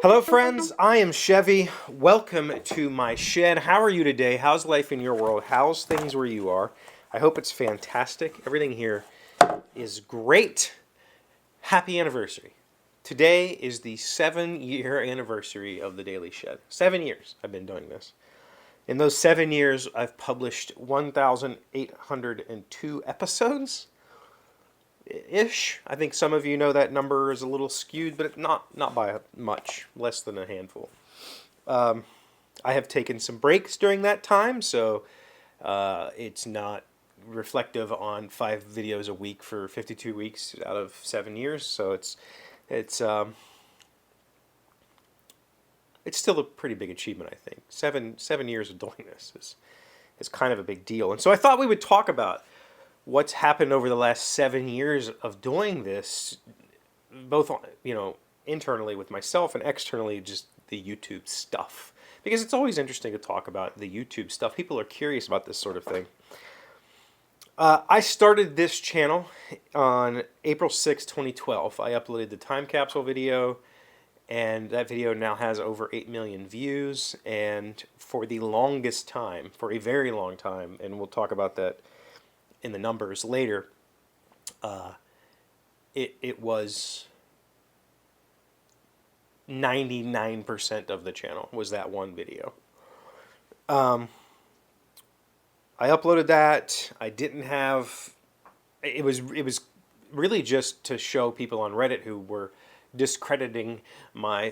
Hello friends, I am Chevy. Welcome to my shed. How are you today? How's life in your world? How's things where you are? I hope it's fantastic. Everything here is great. Happy anniversary. Today is the 7-year anniversary of the Daily Shed. 7 years I've been doing this. In those 7 years, I've published 1,802 episodes. Ish. I think some of you know that number is a little skewed, but not by much, less than a handful. I have taken some breaks during that time, so it's not reflective on 5 videos a week for 52 weeks out of 7 years. So it's still a pretty big achievement, I think. Seven years of doing this is kind of a big deal, and so I thought we would talk about what's happened over the last 7 years of doing this, both, internally with myself and externally just the YouTube stuff. Because it's always interesting to talk about the YouTube stuff. People are curious about this sort of thing. I started this channel on April 6, 2012. I uploaded the time capsule video, and that video now has over 8 million views. And for the longest time, for a very long time, and we'll talk about that in the numbers later, it was 99% of the channel was that one video. I uploaded that. I didn't have, it was really just to show people on Reddit who were discrediting my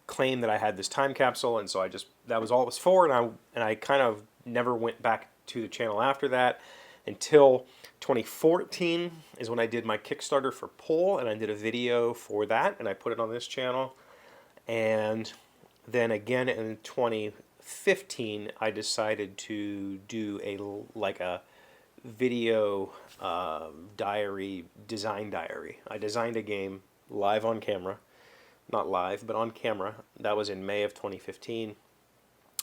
claim that I had this time capsule, and so that was all it was for, and I kind of never went back to the channel after that until 2014 is when I did my Kickstarter for Pull, and I did a video for that, and I put it on this channel. And then again in 2015, I decided to do a video design diary. I designed a game live on camera, not live, but on camera. That was in May of 2015.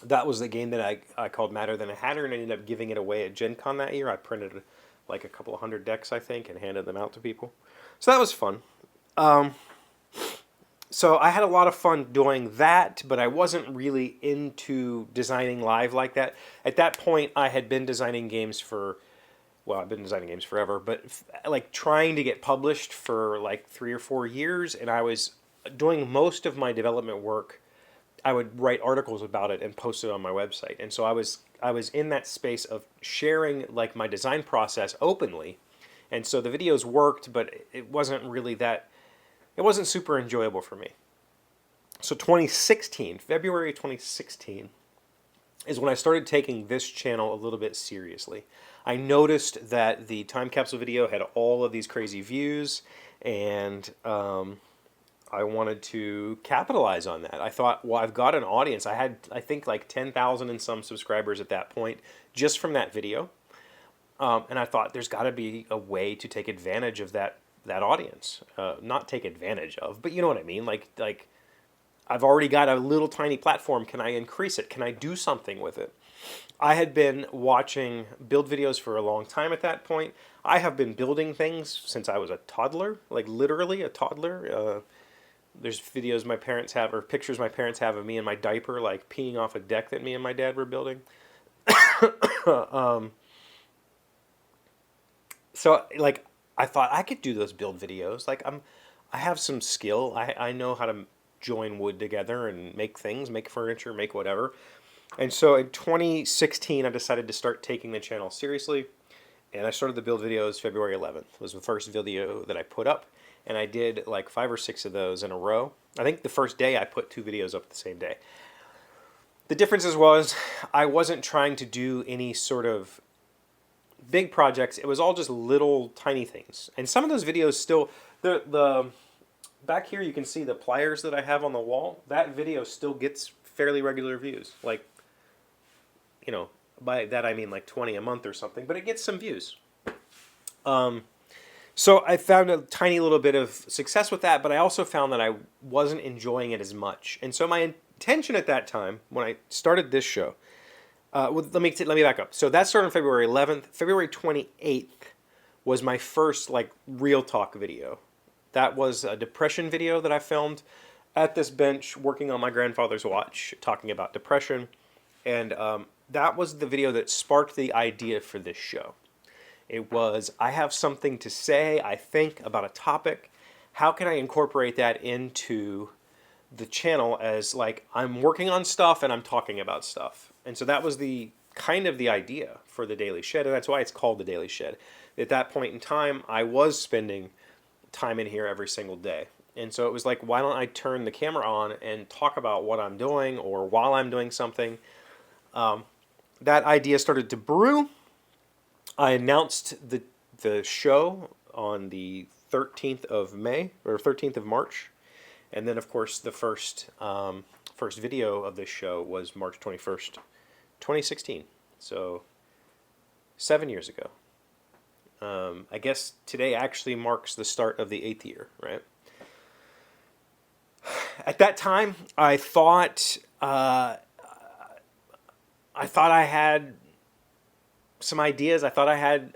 That was the game that I called Madder Than a Hatter, and I ended up giving it away at Gen Con that year. I printed like a couple of hundred decks, I think, and handed them out to people. So that was fun. So I had a lot of fun doing that, but I wasn't really into designing live like that. At that point, I had been designing games I've been designing games forever, but like trying to get published for like 3 or 4 years, and I was doing most of my development work. I would write articles about it and post it on my website. And so I was in that space of sharing like my design process openly. And so the videos worked, but it wasn't really it wasn't super enjoyable for me. So February 2016 is when I started taking this channel a little bit seriously. I noticed that the time capsule video had all of these crazy views, and I wanted to capitalize on that. I thought, well, I've got an audience. I had, I think, like 10,000 and some subscribers at that point just from that video. And I thought there's got to be a way to take advantage of that audience. Not take advantage of, but you know what I mean? Like I've already got a little tiny platform. Can I increase it? Can I do something with it? I had been watching build videos for a long time at that point. I have been building things since I was a toddler, like literally a toddler. There's videos my parents have, or pictures my parents have of me in my diaper, like peeing off a deck that me and my dad were building. So, like, I thought I could do those build videos. Like, I have some skill. I know how to join wood together and make things, make furniture, make whatever. And so in 2016, I decided to start taking the channel seriously. And I started the build videos February 11th. It was the first video that I put up. And I did like 5 or 6 of those in a row. I think the first day I put 2 videos up the same day. The differences was I wasn't trying to do any sort of big projects. It was all just little tiny things. And some of those videos still, the back here you can see the pliers that I have on the wall. That video still gets fairly regular views. Like, by that I mean like 20 a month or something, but it gets some views. So I found a tiny little bit of success with that, but I also found that I wasn't enjoying it as much. And so my intention at that time, when I started this show, let me back up. So that started on February 11th. February 28th was my first like real talk video. That was a depression video that I filmed at this bench working on my grandfather's watch, talking about depression, and that was the video that sparked the idea for this show. It was, I have something to say, I think, about a topic. How can I incorporate that into the channel as, like, I'm working on stuff and I'm talking about stuff? And so that was the kind of the idea for the Daily Shed, and that's why it's called the Daily Shed. At that point in time, I was spending time in here every single day. And so it was like, why don't I turn the camera on and talk about what I'm doing or while I'm doing something? That idea started to brew. I announced the show on the 13th of May, or 13th of March. And then, of course, the first video of this show was March 21st, 2016. So 7 years ago. I guess today actually marks the start of the 8th year, right? At that time, I thought I had some ideas. I thought I had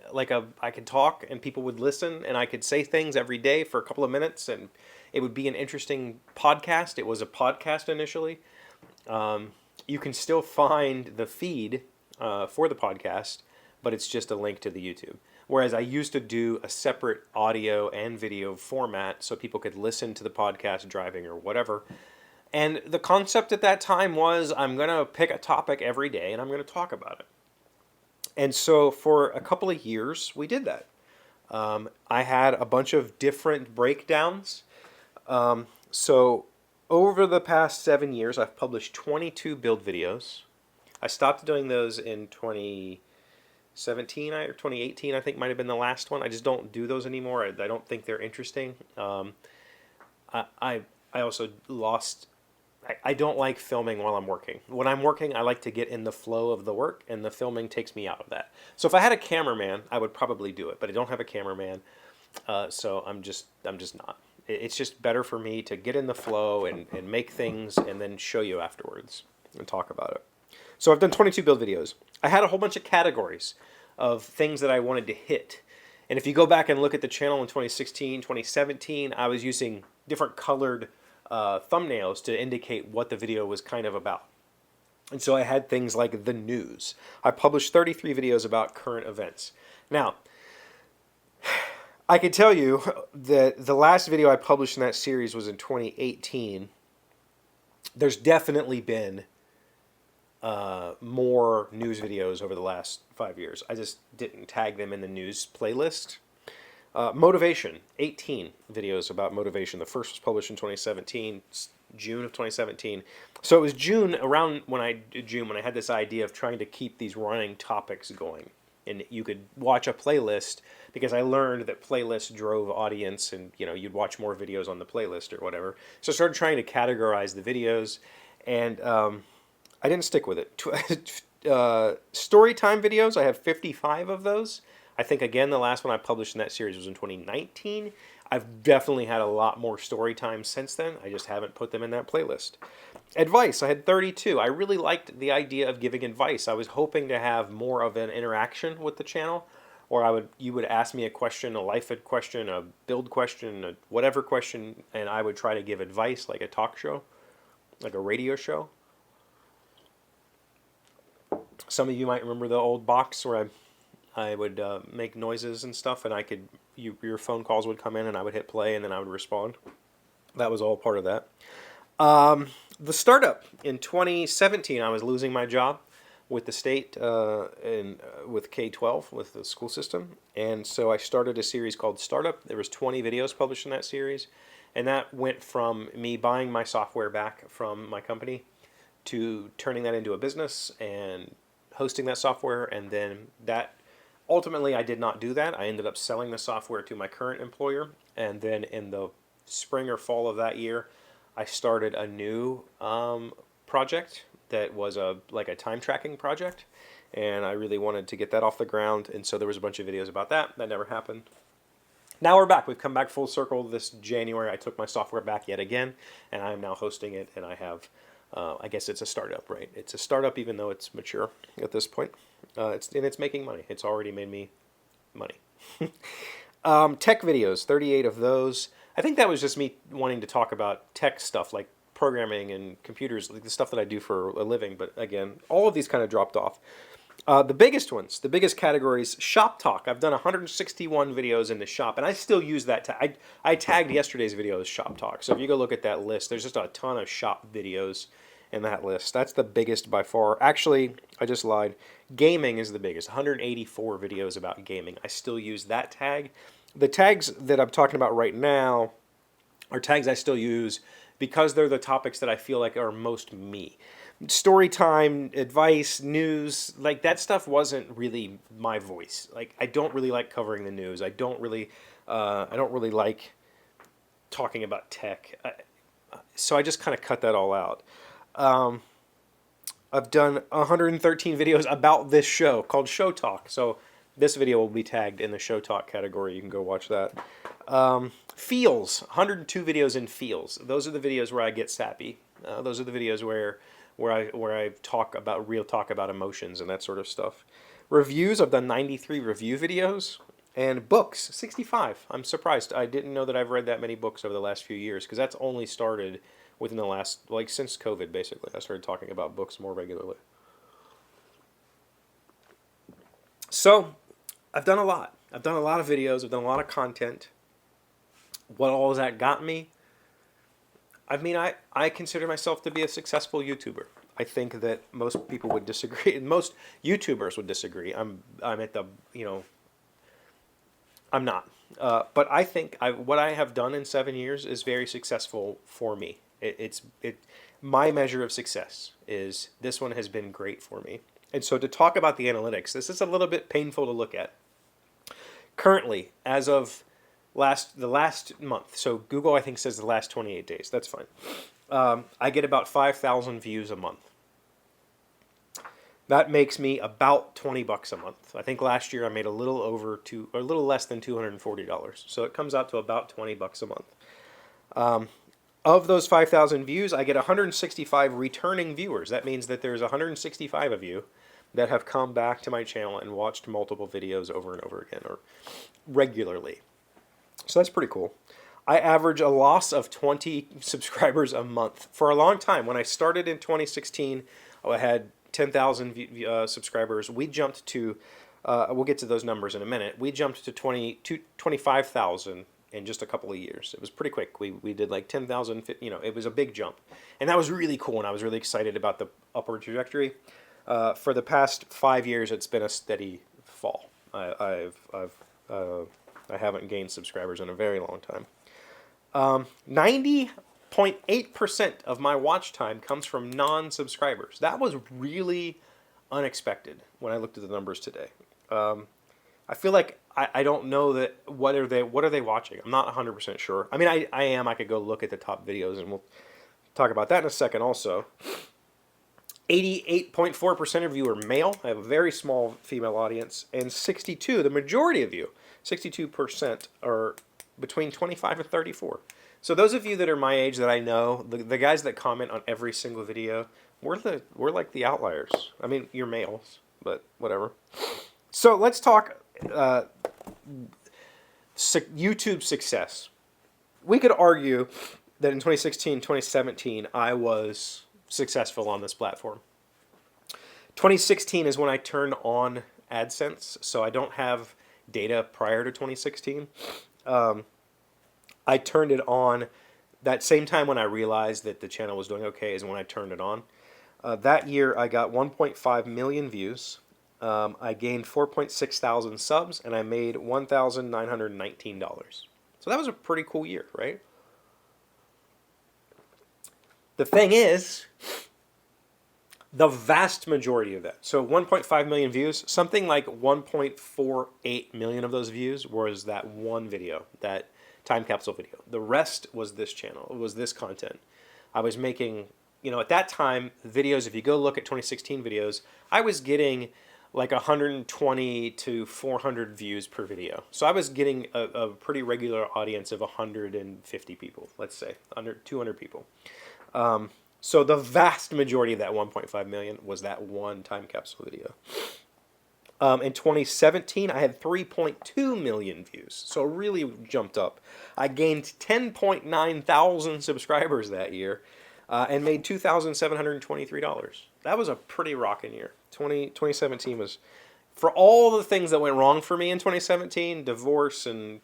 I could talk and people would listen, and I could say things every day for a couple of minutes, and it would be an interesting podcast. It was a podcast initially. You can still find the feed for the podcast, but it's just a link to the YouTube. Whereas I used to do a separate audio and video format so people could listen to the podcast driving or whatever. And the concept at that time was, I'm going to pick a topic every day and I'm going to talk about it. And so for a couple of years, we did that. I had a bunch of different breakdowns. So over the past 7 years, I've published 22 build videos. I stopped doing those in 2017 or 2018, I think might have been the last one. I just don't do those anymore. I don't think they're interesting. I also lost... I don't like filming while I'm working. When I'm working, I like to get in the flow of the work, and the filming takes me out of that. So if I had a cameraman, I would probably do it, but I don't have a cameraman, so I'm just not. It's just better for me to get in the flow and make things and then show you afterwards and talk about it. So I've done 22 build videos. I had a whole bunch of categories of things that I wanted to hit. And if you go back and look at the channel in 2016, 2017, I was using different colored thumbnails to indicate what the video was kind of about. And so I had things like the news. I published 33 videos about current events. Now, I can tell you that the last video I published in that series was in 2018. There's definitely been more news videos over the last 5 years. I just didn't tag them in the news playlist. Motivation, 18 videos about motivation. The first was published in 2017, June of 2017. So it was June, around when I had this idea of trying to keep these running topics going. And you could watch a playlist, because I learned that playlists drove audience, and you'd watch more videos on the playlist or whatever. So I started trying to categorize the videos, and I didn't stick with it. Story time videos, I have 55 of those. I think, again, the last one I published in that series was in 2019. I've definitely had a lot more story time since then. I just haven't put them in that playlist. Advice, I had 32. I really liked the idea of giving advice. I was hoping to have more of an interaction with the channel, or you would ask me a question, a life question, a build question, a whatever question, and I would try to give advice like a talk show, like a radio show. Some of you might remember the old box where I would make noises and stuff, and your phone calls would come in, and I would hit play, and then I would respond. That was all part of that. The startup in 2017, I was losing my job with the state with K-12, with the school system, and so I started a series called Startup. There was 20 videos published in that series, and that went from me buying my software back from my company to turning that into a business and hosting that software, and then that. Ultimately, I did not do that. I ended up selling the software to my current employer, and then in the spring or fall of that year, I started a new project that was like a time tracking project, and I really wanted to get that off the ground, and so there was a bunch of videos about that. That never happened. Now we're back. We've come back full circle. This January, I took my software back yet again, and I am now hosting it, and I have, I guess it's a startup, right? It's a startup even though it's mature at this point. It's making money. It's already made me money. Tech videos, 38 of those. I think that was just me wanting to talk about tech stuff like programming and computers, like the stuff that I do for a living. But again, all of these kind of dropped off. The biggest ones, the biggest categories, shop talk. I've done 161 videos in the shop, and I still use that. I tagged yesterday's video as shop talk. So if you go look at that list, there's just a ton of shop videos in that list. That's the biggest by far. Actually, I just lied. Gaming is the biggest. 184 videos about gaming. I still use that tag. The tags that I'm talking about right now are tags I still use because they're the topics that I feel like are most me. Story time, advice, news, like that stuff wasn't really my voice. Like I don't really like covering the news. I don't really like talking about tech. So I just kind of cut that all out. I've done 113 videos about this show called Show Talk. So this video will be tagged in the Show Talk category. You can go watch that. Feels, 102 videos in feels. Those are the videos where I get sappy. Those are the videos where I talk about emotions and that sort of stuff. Reviews, I've done 93 review videos. And books, 65. I'm surprised. I didn't know that I've read that many books over the last few years because that's only started within the last, like since COVID basically. I started talking about books more regularly. So, I've done a lot. I've done a lot of videos. I've done a lot of content. What all has that got me? I mean, I consider myself to be a successful YouTuber. I think that most people would disagree. Most YouTubers would disagree. I'm at the, I'm not. But I think what I have done in 7 years is very successful for me. My measure of success is this one has been great for me. And so to talk about the analytics, this is a little bit painful to look at. Currently, as of the last month, so Google I think says the last 28 days. That's fine. I get about 5,000 views a month. That makes me about $20 a month. I think last year I made a little less than $240. So it comes out to about $20 a month. Of those 5,000 views, I get 165 returning viewers. That means that there's 165 of you that have come back to my channel and watched multiple videos over and over again or regularly. So that's pretty cool. I average a loss of 20 subscribers a month. For a long time, when I started in 2016, I had 10,000 subscribers. We jumped to, we'll get to those numbers in a minute. We jumped to 25,000 in just a couple of years. It was pretty quick. We did like 10,000, it was a big jump. And that was really cool, and I was really excited about the upward trajectory. For the past 5 years, it's been a steady fall. I haven't gained subscribers in a very long time. 90.8% of my watch time comes from non-subscribers. That was really unexpected when I looked at the numbers today. I feel like I don't know that what are they watching. I'm not 100% sure. I mean, I am. I could go look at the top videos, and we'll talk about that in a second also. 88.4% of you are male. I have a very small female audience. And 62, the majority of you, 62% are between 25 and 34. So those of you that are my age that I know, the guys that comment on every single video, we're like the outliers. I mean, you're males, but whatever. So let's talk YouTube success. We could argue that in 2016, 2017, I was successful on this platform. 2016 is when I turned on AdSense, so I don't have data prior to 2016. I turned it on that same time when I realized that the channel was doing okay is when I turned it on. That year I got 1.5 million views. I gained 4.6 thousand subs, and I made $1,919. So that was a pretty cool year, right? The thing is, the vast majority of that, so 1.5 million views, something like 1.48 million of those views was that one video, that time capsule video. The rest was this channel, it was this content. I was making, at that time, videos, if you go look at 2016 videos, I was getting like 120 to 400 views per video. So I was getting a pretty regular audience of 150 people, let's say, under 200 people. So the vast majority of that 1.5 million was that one time capsule video. In 2017, I had 3.2 million views, so really jumped up. I gained 10.9 thousand subscribers that year, and made $2,723. That was a pretty rocking year. 2017 was, for all the things that went wrong for me in 2017, divorce and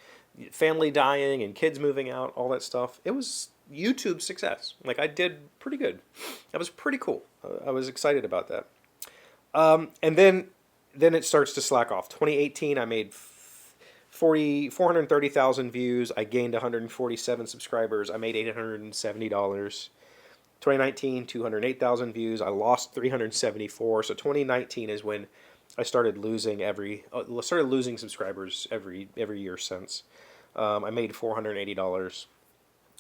family dying and kids moving out, all that stuff, it was YouTube success. Like, I did pretty good. That was pretty cool. I was excited about that. And then it starts to slack off. 2018, I made 430,000 views. I gained 147 subscribers. I made $870. 2019, 208,000 views. I lost 374. So 2019 is when I started losing subscribers every year since. I made $480.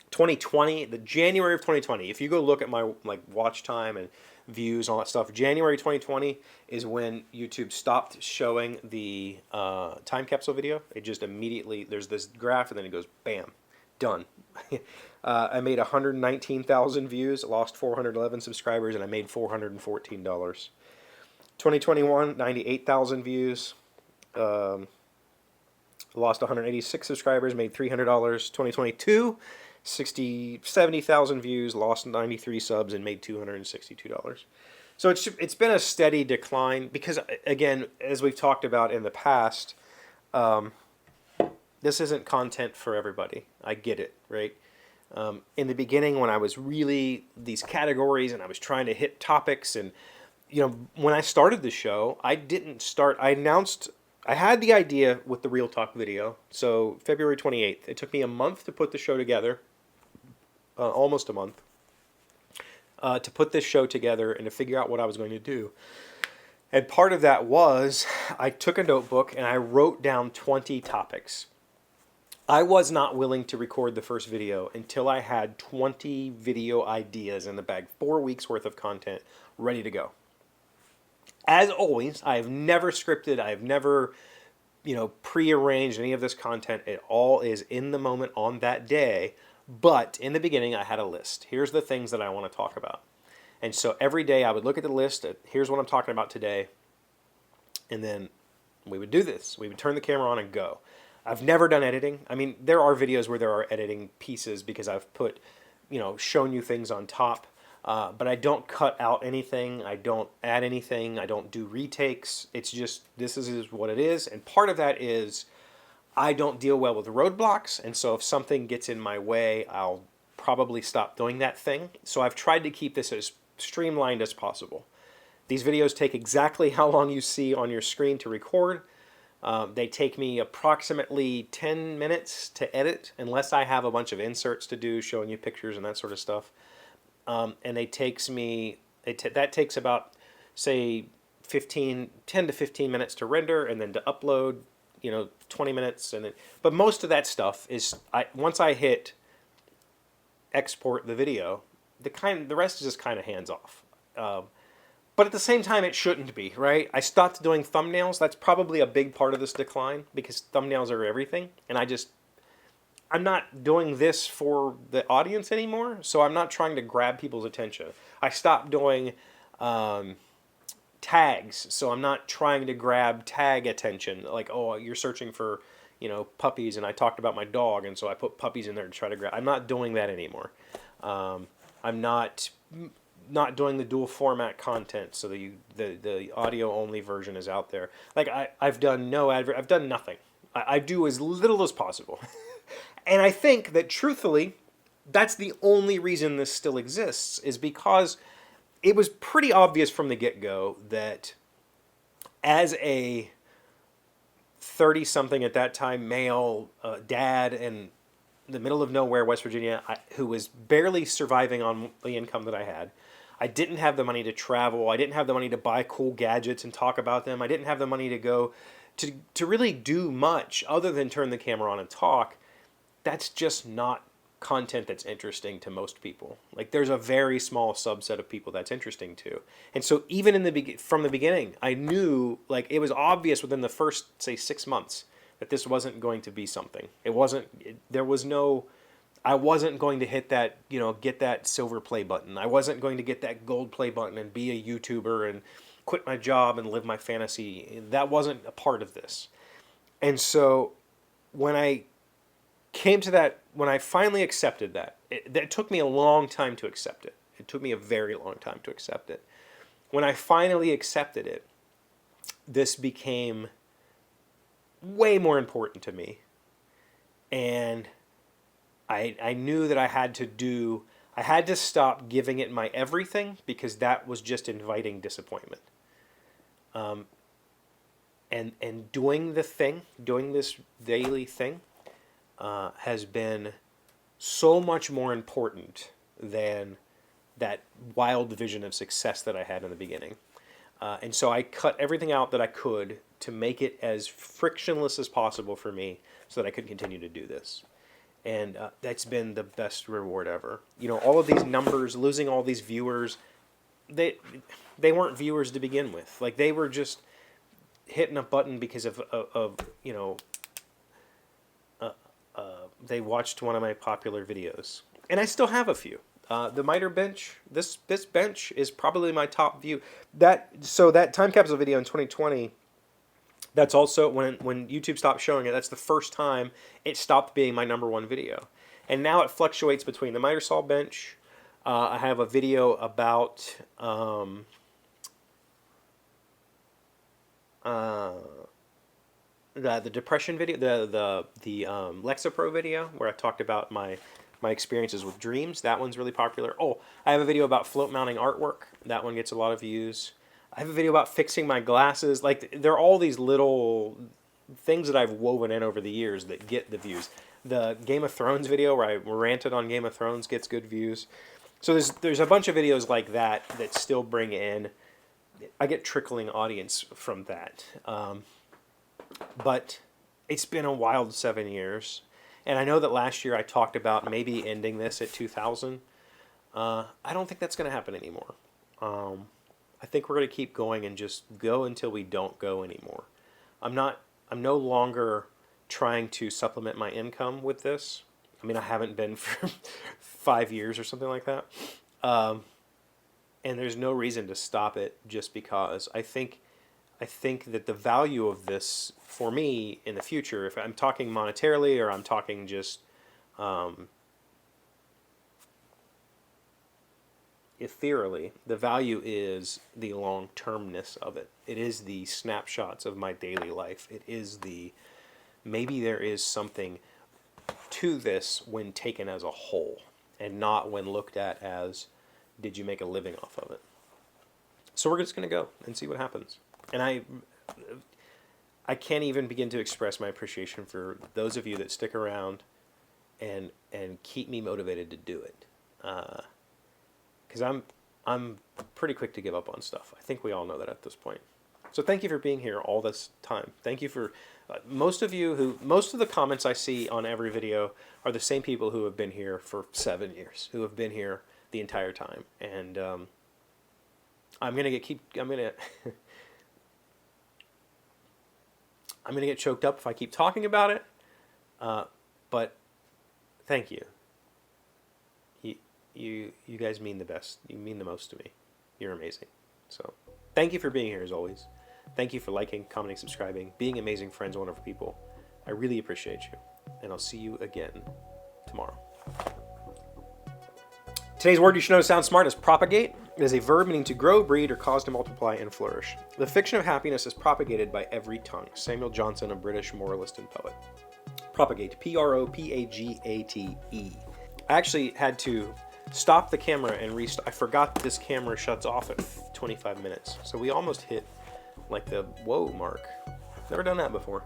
2020, the January of 2020. If you go look at my watch time and views, all that stuff, January 2020 is when YouTube stopped showing the time capsule video. It just immediately, there's this graph and then it goes bam, done. I made 119,000 views, lost 411 subscribers, and I made $414. 2021, 98,000 views, lost 186 subscribers, made $300. 2022, 70,000 views, lost 93 subs, and made $262. So it's been a steady decline because, again, as we've talked about in the past, this isn't content for everybody. I get it, right? In the beginning, when I was really these categories and I was trying to hit topics, and when I started the show, I had the idea with the Real Talk video. So February 28th, it took me a month to put the show together. Almost a month, to put this show together and to figure out what I was going to do. And part of that was I took a notebook and I wrote down 20 topics. I was not willing to record the first video until I had 20 video ideas in the bag, 4 weeks worth of content ready to go. As always, I have never scripted, I have never prearranged any of this content. It all is in the moment on that day. But in the beginning, I had a list. Here's the things that I want to talk about. And so every day I would look at the list. Here's what I'm talking about today. And then we would do this. We would turn the camera on and go. I've never done editing. I mean, there are videos where there are editing pieces because I've put, shown you things on top. But I don't cut out anything. I don't add anything. I don't do retakes. It's just, this is what it is. And part of that is I don't deal well with roadblocks, and so if something gets in my way, I'll probably stop doing that thing. So I've tried to keep this as streamlined as possible. These videos take exactly how long you see on your screen to record. They take me approximately 10 minutes to edit, unless I have a bunch of inserts to do, showing you pictures and that sort of stuff. And that takes about, say, 10 to 15 minutes to render, and then to upload, 20 minutes, but most of that stuff is once I hit export the video, the rest is just kind of hands off. But at the same time, it shouldn't be, right? I stopped doing thumbnails. That's probably a big part of this decline because thumbnails are everything, and I'm not doing this for the audience anymore, so I'm not trying to grab people's attention. I stopped doing tags, so I'm not trying to grab tag attention, like, oh, you're searching for puppies, and I talked about my dog, and so I put puppies in there to try to grab. I'm not doing that anymore. I'm not doing the dual format content, so the audio only version is out there. Like, I've done I've done nothing. I do as little as possible. And I think that, truthfully, that's the only reason this still exists, is because it was pretty obvious from the get-go that as a 30-something at that time male dad in the middle of nowhere, West Virginia, who was barely surviving on the income that I had, I didn't have the money to travel. I didn't have the money to buy cool gadgets and talk about them. I didn't have the money to go to really do much other than turn the camera on and talk. That's just not content that's interesting to most people. Like, there's a very small subset of people that's interesting to. And so even from the beginning, I knew, like, it was obvious within the first, say, 6 months that this wasn't going to be something. I wasn't going to hit that, get that silver play button. I wasn't going to get that gold play button and be a YouTuber and quit my job and live my fantasy. That wasn't a part of this. And so when I came to that, when I finally accepted that, it took me a long time to accept it. It took me a very long time to accept it. When I finally accepted it, this became way more important to me. And I knew that I had to stop giving it my everything, because that was just inviting disappointment. And doing this daily thing, has been so much more important than that wild vision of success that I had in the beginning. And so I cut everything out that I could to make it as frictionless as possible for me so that I could continue to do this. And that's been the best reward ever. You know, all of these numbers, losing all these viewers, they weren't viewers to begin with. Like, they were just hitting a button because of you know, they watched one of my popular videos. And I still have a few. The miter bench, this bench is probably my top view. So that time capsule video in 2020, that's also when YouTube stopped showing it. That's the first time it stopped being my #1 video. And now it fluctuates between the miter saw bench. I have a video about the depression video, the Lexapro video, where I talked about my experiences with dreams. That one's really popular. Oh, I have a video about float mounting artwork. That one gets a lot of views. I have a video about fixing my glasses. Like, there are all these little things that I've woven in over the years that get the views. The Game of Thrones video where I ranted on Game of Thrones gets good views. So there's a bunch of videos like that still bring in. I get trickling audience from that. But it's been a wild 7 years. And I know that last year I talked about maybe ending this at 2,000. I don't think that's going to happen anymore. I think we're going to keep going and just go until we don't go anymore. I'm no longer trying to supplement my income with this. I mean, I haven't been for 5 years or something like that. And there's no reason to stop it just because. I think that the value of this for me in the future, if I'm talking monetarily or I'm talking just ethereally, the value is the long-termness of it. It is the snapshots of my daily life. It is maybe there is something to this when taken as a whole and not when looked at as, did you make a living off of it? So we're just going to go and see what happens. And I can't even begin to express my appreciation for those of you that stick around and keep me motivated to do it. Because I'm pretty quick to give up on stuff. I think we all know that at this point. So thank you for being here all this time. Thank you for most of the comments I see on every video are the same people who have been here for 7 years, who have been here the entire time. And I'm gonna get choked up if I keep talking about it. But thank you. You guys mean the best. You mean the most to me. You're amazing. So thank you for being here as always. Thank you for liking, commenting, subscribing, being amazing friends, wonderful people. I really appreciate you. And I'll see you again tomorrow. Today's word you should know to sound smart is propagate. It is a verb meaning to grow, breed, or cause to multiply and flourish. The fiction of happiness is propagated by every tongue. Samuel Johnson, a British moralist and poet. Propagate. Propagate. I actually had to stop the camera and restart. I forgot that this camera shuts off at 25 minutes. So we almost hit like the whoa mark. Never done that before.